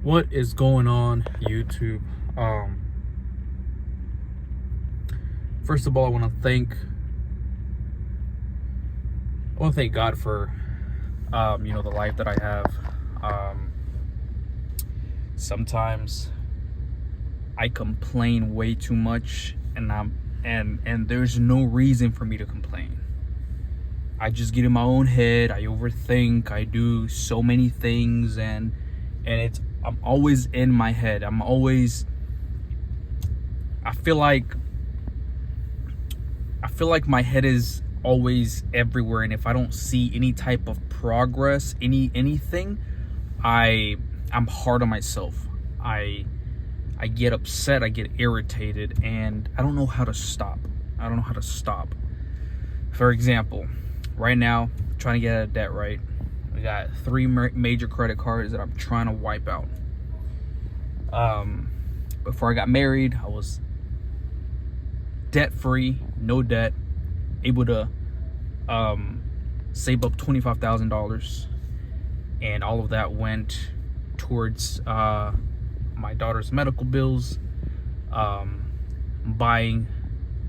What is going on, YouTube? First of all, I want to thank God for the life that I have. Sometimes I complain way too much, and there's no reason for me to complain. I just get in my own head. I overthink. I do so many things, and I'm always in my head. I feel like my head is always everywhere, and if I don't see any type of progress, anything, I'm hard on myself. I get upset, I get irritated, and I don't know how to stop. For example, right now, trying to get out of debt, right? I got 3 major credit cards that I'm trying to wipe out. Before I got married, I was debt-free, no debt, able to save up $25,000, and all of that went towards my daughter's medical bills, buying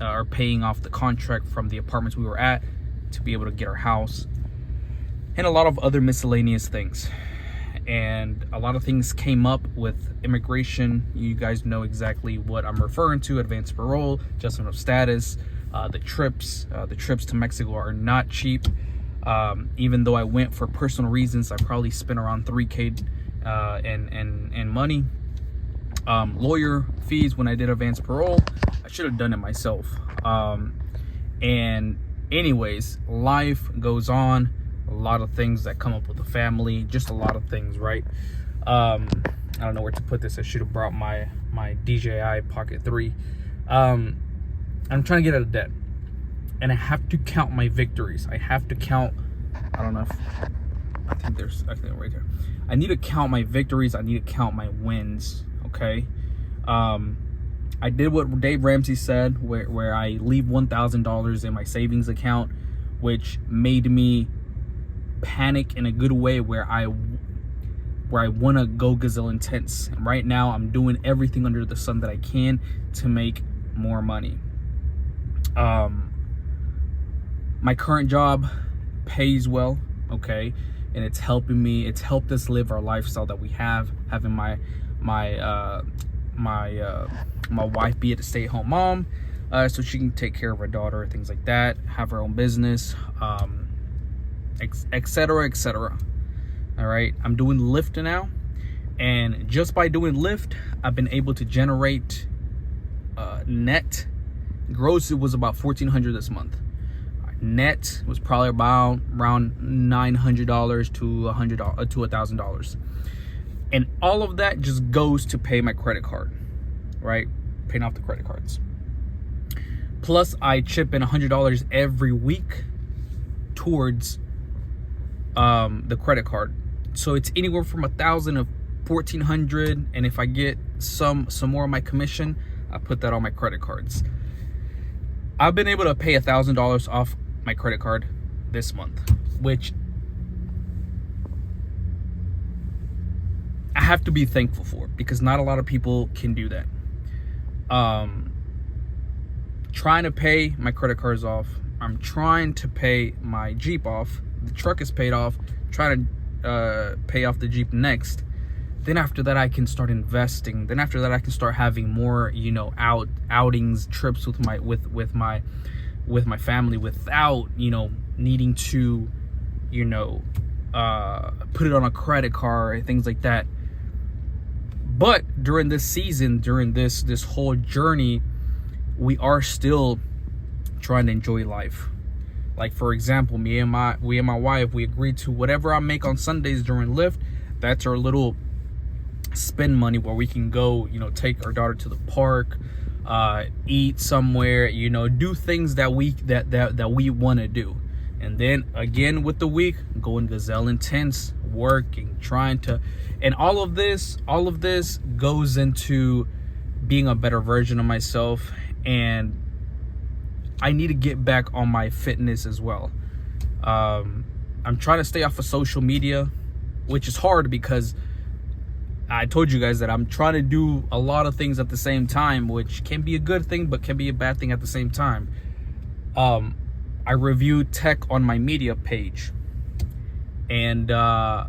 or paying off the contract from the apartments we were at to be able to get our house, and a lot of other miscellaneous things. And a lot of things came up with immigration. You guys know exactly what I'm referring to: advanced parole, adjustment of status, the trips to Mexico are not cheap. Even though I went for personal reasons, I probably spent around $3K in money. Lawyer fees when I did advanced parole, I should have done it myself. And anyways, life goes on. A lot of things that come up with the family, just a lot of things, right? I don't know where to put this. I should have brought my DJI Pocket 3. I'm trying to get out of debt, and I have to count my victories. I have to count. I don't know if I think right there. I need to count my victories. I need to count my wins. Okay. I did what Dave Ramsey said, where I leave $1,000 in my savings account, which made me panic in a good way, where I want to go Gazelle intense. And right now I'm doing everything under the sun that I can to make more money. My current job pays well, okay, and it's helping me. It's helped us live our lifestyle that we have, having my wife be a stay-at-home mom, so she can take care of her daughter, things like that, have her own business, etc. All right, I'm doing Lyft now, and just by doing Lyft, I've been able to generate net gross. It was about $1,400 this month. Net was probably around $900 to $1,000, and all of that just goes to pay my credit card, right? Paying off the credit cards. Plus, I chip in $100 every week towards the credit card, so it's anywhere from $1,000 to $1,400, and if I get some more of my commission, I put that on my credit cards. I've been able to pay $1,000 off my credit card this month, which I have to be thankful for, because not a lot of people can do that. Trying to pay my credit cards off. I'm trying to pay my Jeep off. The truck is paid off. Trying to pay off the Jeep next. Then after that, I can start investing. Then after that, I can start having more, outings, trips with my family, without needing to put it on a credit card, things like that. But during this season, during this whole journey, we are still trying to enjoy life. Like, for example, me and my wife, we agreed to whatever I make on Sundays during Lyft, that's our little spend money, where we can go, take our daughter to the park, eat somewhere, do things that we want to do. And then again with the week, going Gazelle intense, working, trying to, and all of this goes into being a better version of myself. And I need to get back on my fitness as well. I'm trying to stay off of social media, which is hard because I told you guys that I'm trying to do a lot of things at the same time, which can be a good thing, but can be a bad thing at the same time. I review tech on my media page, and I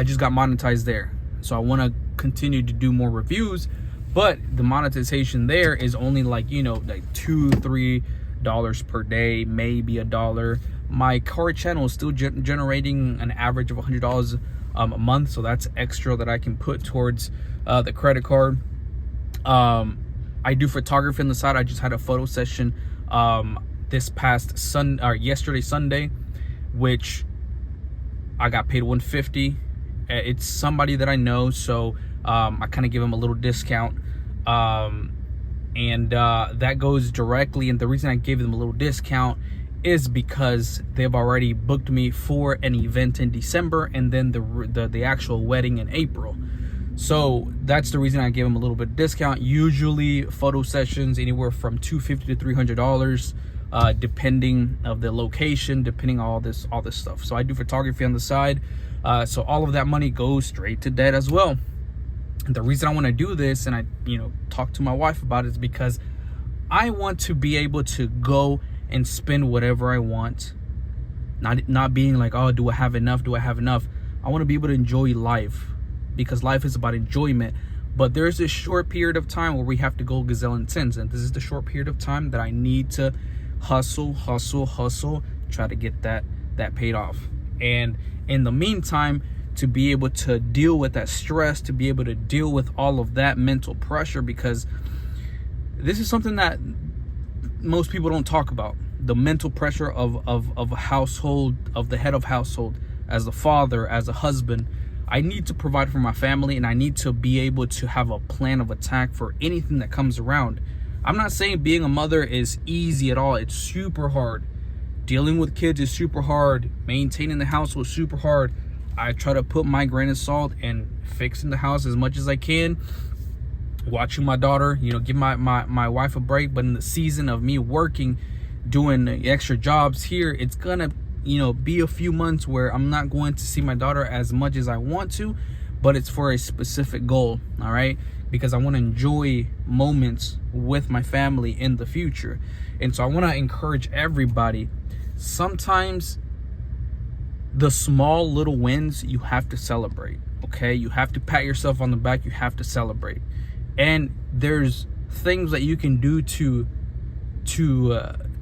just got monetized there. So I want to continue to do more reviews, but the monetization there is only like, you know, like $2-3 per day, maybe $1. My car channel is still generating an average of $100 a month, so that's extra that I can put towards the credit card. I do photography on the side. I just had a photo session this past yesterday, Sunday, which I got paid $150. It's somebody that I know, so I kind of give them a little discount, and that goes directly. And the reason I gave them a little discount is because they've already booked me for an event in December, and then the actual wedding in April. So that's the reason I gave them a little bit of discount. Usually photo sessions anywhere from $250 to $300, depending of the location, depending on all this stuff. So I do photography on the side, so all of that money goes straight to debt as well. And the reason I want to do this, and I talk to my wife about it, is because I want to be able to go and spend whatever I want, not being like, oh, do I have enough? I want to be able to enjoy life, because life is about enjoyment. But there's this short period of time where we have to go gazelle intense, and this is the short period of time that I need to hustle, try to get that paid off. And in the meantime, to be able to deal with that stress, to be able to deal with all of that mental pressure, because this is something that most people don't talk about. The mental pressure of a household, of the head of household, as a father, as a husband. I need to provide for my family, and I need to be able to have a plan of attack for anything that comes around. I'm not saying being a mother is easy at all. It's super hard. Dealing with kids is super hard. Maintaining the household is super hard. I try to put my grain of salt and fixing the house as much as I can. Watching my daughter, give my wife a break. But in the season of me working, doing extra jobs here, it's gonna be a few months where I'm not going to see my daughter as much as I want to, but it's for a specific goal. All right, because I want to enjoy moments with my family in the future. And so I want to encourage everybody, sometimes the small little wins you have to celebrate. Okay, you have to pat yourself on the back. You have to celebrate. And there's things that you can do to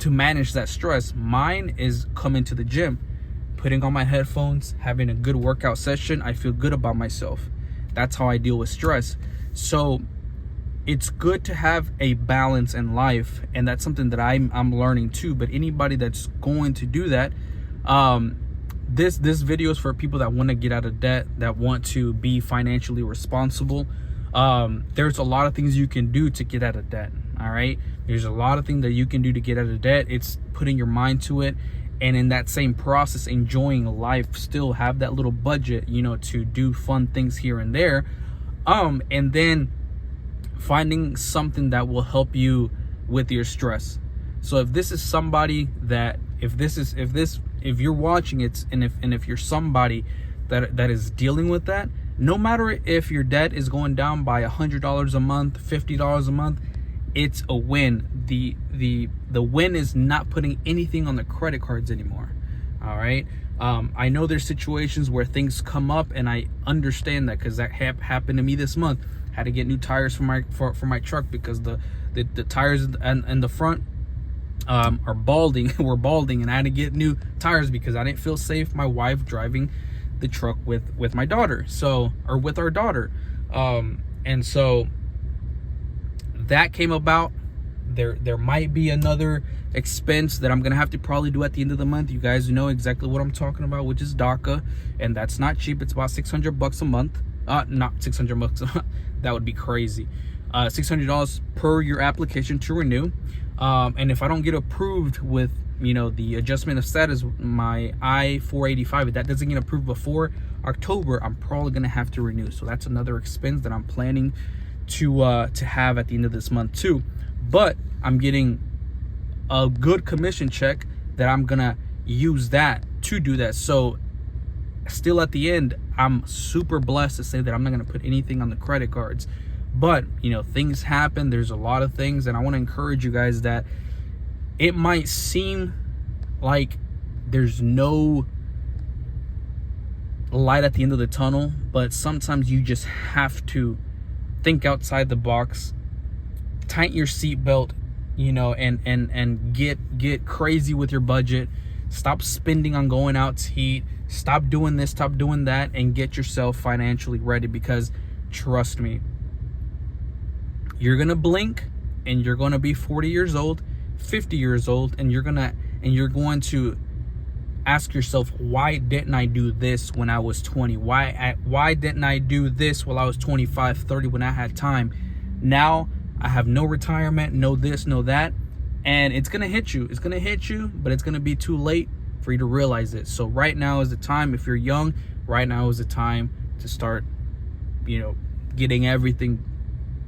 manage that stress. Mine is coming to the gym, putting on my headphones, having a good workout session. I feel good about myself. That's how I deal with stress. So it's good to have a balance in life, and that's something that I'm learning too. But anybody that's going to do that, this video is for people that want to get out of debt, that want to be financially responsible. There's a lot of things you can do to get out of debt. All right, there's a lot of things that you can do to get out of debt. It's putting your mind to it, and in that same process, enjoying life. Still have that little budget, to do fun things here and there, and then finding something that will help you with your stress. So if this is somebody that, if you're watching it, and if you're somebody that is dealing with that, no matter if your debt is going down by $100 a month, $50 a month, it's a win. The win is not putting anything on the credit cards anymore. All right. I know there's situations where things come up, and I understand that, because that happened to me this month. Had to get new tires for my truck, because the tires in the front are balding. Were balding, and I had to get new tires because I didn't feel safe my wife driving the truck with my daughter, or with our daughter. And so that came about. There might be another expense that I'm gonna have to probably do at the end of the month. You guys know exactly what I'm talking about, which is DACA, and that's not cheap. It's about $600 a month. Not $600. That would be crazy. $600 per your application to renew. And if I don't get approved with the adjustment of status, my I-485, if that doesn't get approved before October, I'm probably gonna have to renew. So that's another expense that I'm planning to have at the end of this month too. But I'm getting a good commission check that I'm gonna use that to do that. So still at the end, I'm super blessed to say that I'm not going to put anything on the credit cards. But, you know, things happen. There's a lot of things. And I want to encourage you guys that it might seem like there's no light at the end of the tunnel, but sometimes you just have to think outside the box, tighten your seatbelt, you know, and get crazy with your budget. Stop spending on going out to eat. Stop doing this, stop doing that, and get yourself financially ready, because trust me, you're gonna blink and you're gonna be 40 years old, 50 years old, and you're going to ask yourself, why didn't I do this when I was 20? Why didn't I do this while I was 25, 30, when I had time? Now I have no retirement, no this, no that, and it's gonna hit you. It's gonna hit you, but it's gonna be too late for you to realize it. So right now is the time. If you're young, right now is the time to start, you know, getting everything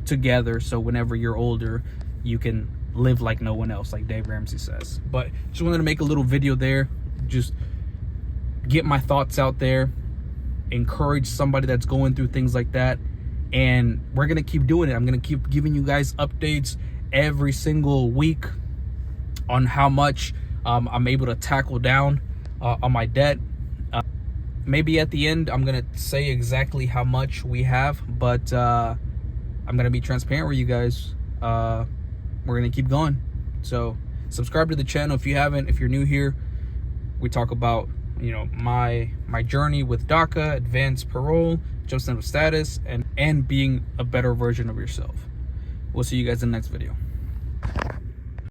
together, so whenever you're older, you can live like no one else, like Dave Ramsey says. But just wanted to make a little video there, just get my thoughts out there, encourage somebody that's going through things like that, and we're gonna keep doing it. I'm gonna keep giving you guys updates every single week on how much I'm able to tackle down on my debt. Maybe at the end I'm gonna say exactly how much we have, but I'm gonna be transparent with you guys. We're gonna keep going. So subscribe to the channel if you haven't. If you're new here, we talk about, you know, my journey with DACA, advanced parole, adjustment of status, and being a better version of yourself. We'll see you guys in the next video.